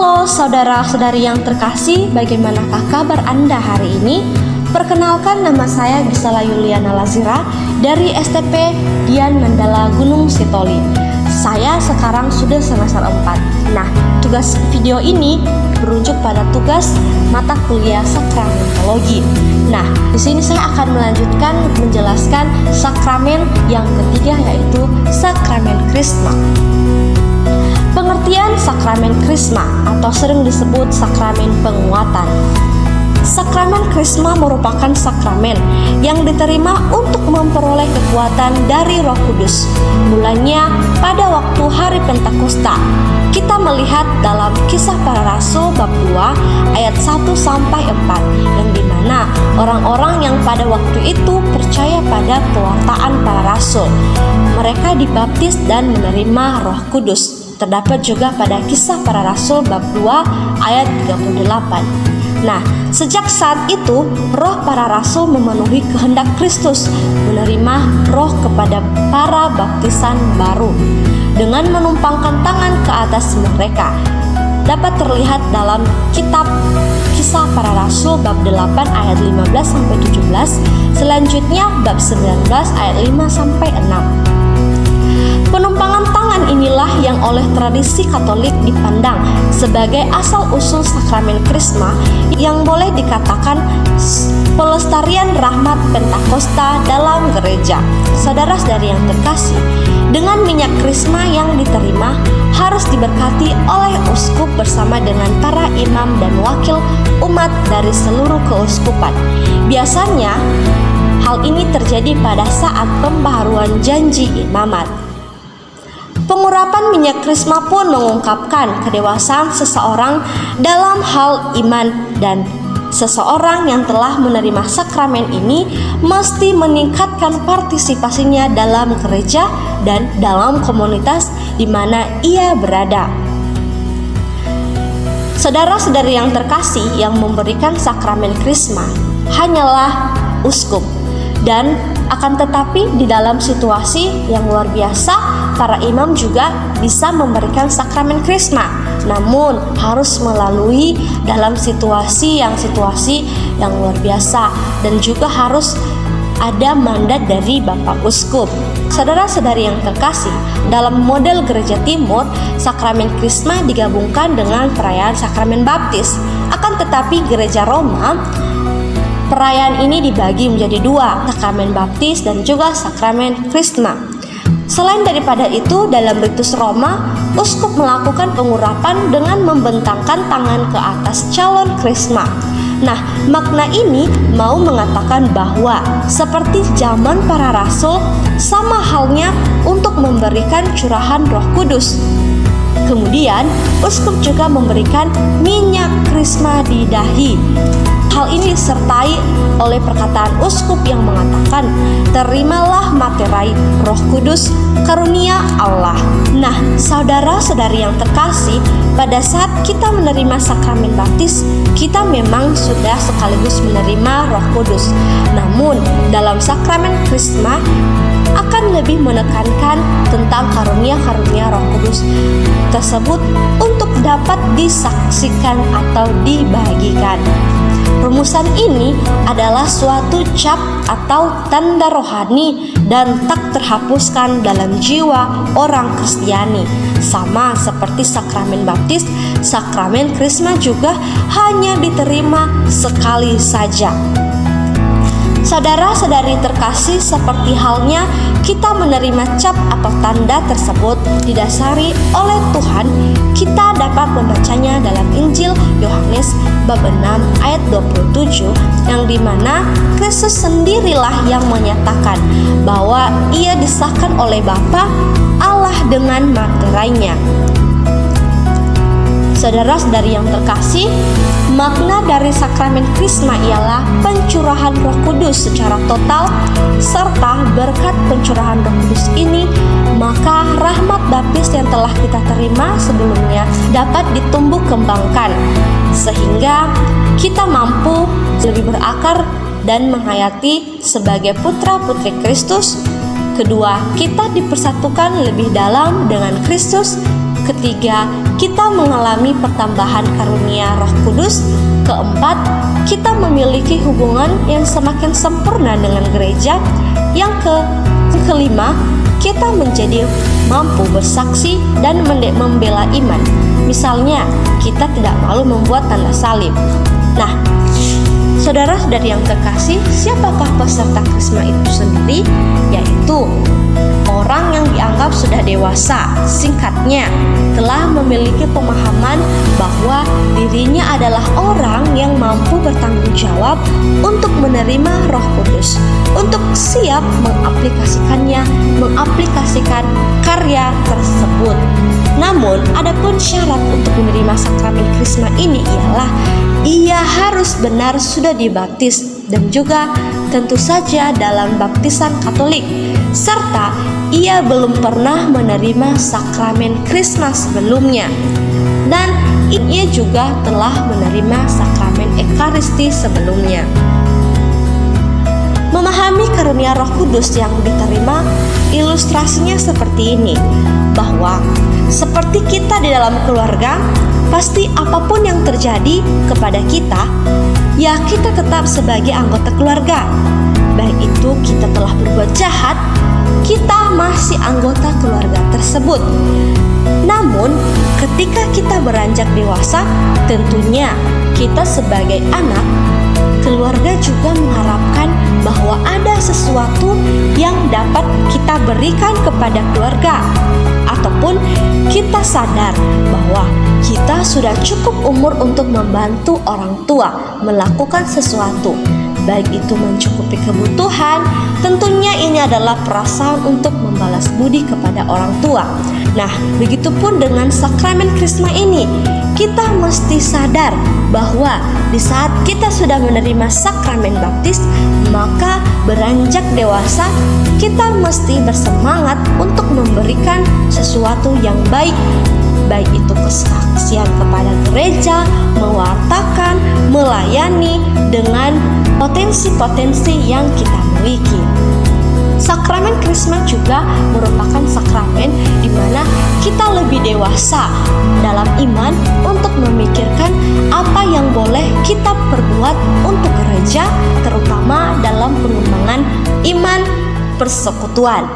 Halo saudara-saudari yang terkasih, bagaimanakah kabar Anda hari ini? Perkenalkan, nama saya Gisela Yuliana Lazira dari STP Dian Mandala Gunung Sitoli. Saya sekarang sudah semester 4. Nah, tugas video ini berujuk pada tugas mata kuliah sakramentologi. Nah, di sini saya akan melanjutkan menjelaskan sakramen yang ketiga, yaitu sakramen Krisma. Pengertian sakramen Krisma atau sering disebut sakramen penguatan. Sakramen Krisma merupakan sakramen yang diterima untuk memperoleh kekuatan dari Roh Kudus. Mulanya pada waktu hari Pentakosta. Kita melihat dalam Kisah Para Rasul bab 2 ayat 1 sampai 4 yang dimana orang-orang yang pada waktu itu percaya pada pewartaan para rasul, mereka dibaptis dan menerima Roh Kudus. Terdapat juga pada Kisah Para Rasul bab 2 ayat 38. Nah, sejak saat itu roh para rasul memenuhi kehendak Kristus, menerima roh kepada para baptisan baru dengan menumpangkan tangan ke atas mereka. Dapat terlihat dalam kitab Kisah Para Rasul bab 8 ayat 15 sampai 17, selanjutnya bab 19 ayat 5 sampai 6. Penumpangan tangan inilah yang oleh tradisi Katolik dipandang sebagai asal-usul sakramen Krisma yang boleh dikatakan pelestarian rahmat Pentakosta dalam gereja. Saudara-saudari yang terkasih, dengan minyak Krisma yang diterima harus diberkati oleh uskup bersama dengan para imam dan wakil umat dari seluruh keuskupan. Biasanya hal ini terjadi pada saat pembaharuan janji imamat. Pengurapan minyak Krisma pun mengungkapkan kedewasaan seseorang dalam hal iman, dan seseorang yang telah menerima sakramen ini mesti meningkatkan partisipasinya dalam gereja dan dalam komunitas di mana ia berada. Saudara-saudari yang terkasih, yang memberikan sakramen Krisma hanyalah uskup, dan akan tetapi di dalam situasi yang luar biasa, para imam juga bisa memberikan sakramen Krisma, namun harus melalui dalam situasi yang luar biasa, dan juga harus ada mandat dari Bapak Uskup. Saudara-saudari yang terkasih, dalam model gereja timur, sakramen Krisma digabungkan dengan perayaan sakramen baptis. Akan tetapi gereja Roma, perayaan ini dibagi menjadi dua, sakramen baptis dan juga sakramen Krisma. Selain daripada itu, dalam ritus Roma, uskup melakukan pengurapan dengan membentangkan tangan ke atas calon Krisma. Nah, makna ini mau mengatakan bahwa seperti zaman para rasul, sama halnya untuk memberikan curahan Roh Kudus. Kemudian, uskup juga memberikan minyak Krisma di dahi. Hal ini disertai oleh perkataan uskup yang mengatakan, "Terimalah materai Roh Kudus, karunia Allah." Nah, saudara-saudari yang terkasih, pada saat kita menerima sakramen baptis, kita memang sudah sekaligus menerima Roh Kudus. Namun, dalam sakramen Krisma akan lebih menekankan tentang karunia-karunia Roh Kudus tersebut untuk dapat disaksikan atau dibagikan. Rumusan ini adalah suatu cap atau tanda rohani dan tak terhapuskan dalam jiwa orang Kristiani. Sama seperti sakramen baptis, sakramen Krisma juga hanya diterima sekali saja. Saudara-saudari terkasih, seperti halnya kita menerima cap atau tanda tersebut didasari oleh Tuhan, kita dapat membacanya dalam Injil Yohanes bab 6 ayat 27, yang dimana Kristus sendirilah yang menyatakan bahwa ia disahkan oleh Bapa Allah dengan materainya. Saudara-saudari yang terkasih, makna dari sakramen Krisma ialah pencurahan Roh Kudus secara total, serta berkat pencurahan Roh Kudus ini, maka rahmat baptis yang telah kita terima sebelumnya dapat ditumbuh kembangkan, sehingga kita mampu lebih berakar dan menghayati sebagai putra-putri Kristus. Kedua, kita dipersatukan lebih dalam dengan Kristus. Ketiga, kita mengalami pertambahan karunia Roh Kudus. Keempat, kita memiliki hubungan yang semakin sempurna dengan gereja. Yang kelima, kita menjadi mampu bersaksi dan membela iman. Misalnya, kita tidak malu membuat tanda salib. Nah, saudara-saudari yang terkasih, siapakah peserta Krisma itu sendiri? Yaitu orang yang dianggap sudah dewasa, singkatnya, telah memiliki pemahaman bahwa dirinya adalah orang yang mampu bertanggung jawab untuk menerima Roh Kudus, untuk siap mengaplikasikan karya tersebut. Namun, adapun syarat untuk menerima sakramen Krisma ini ialah ia harus benar sudah dibaptis dan juga tentu saja dalam baptisan Katolik, serta ia belum pernah menerima sakramen Krisma sebelumnya, dan ia juga telah menerima sakramen Ekaristi sebelumnya. Memahami karunia Roh Kudus yang diterima, ilustrasinya seperti ini, bahwa seperti kita di dalam keluarga, pasti apapun yang terjadi kepada kita, ya kita tetap sebagai anggota keluarga. Baik itu kita telah berbuat jahat, kita masih anggota keluarga tersebut. Namun, ketika kita beranjak dewasa, tentunya kita sebagai anak, keluarga juga mengharapkan bahwa ada sesuatu yang dapat kita berikan kepada keluarga, ataupun kita sadar bahwa kita sudah cukup umur untuk membantu orang tua melakukan sesuatu, baik itu mencukupi kebutuhan. Tentunya ini adalah perasaan untuk membalas budi kepada orang tua. Nah, begitupun dengan sakramen Krisma ini, kita mesti sadar bahwa di saat kita sudah menerima sakramen baptis, maka beranjak dewasa kita mesti bersemangat untuk memberikan sesuatu yang baik itu kesaksian kepada gereja, mewartakan, melayani dengan potensi-potensi yang kita miliki. Sakramen Krisma juga merupakan sakramen di mana kita lebih dewasa dalam iman untuk memikirkan apa yang boleh kita perbuat untuk gereja, terutama dalam pengembangan iman persekutuan.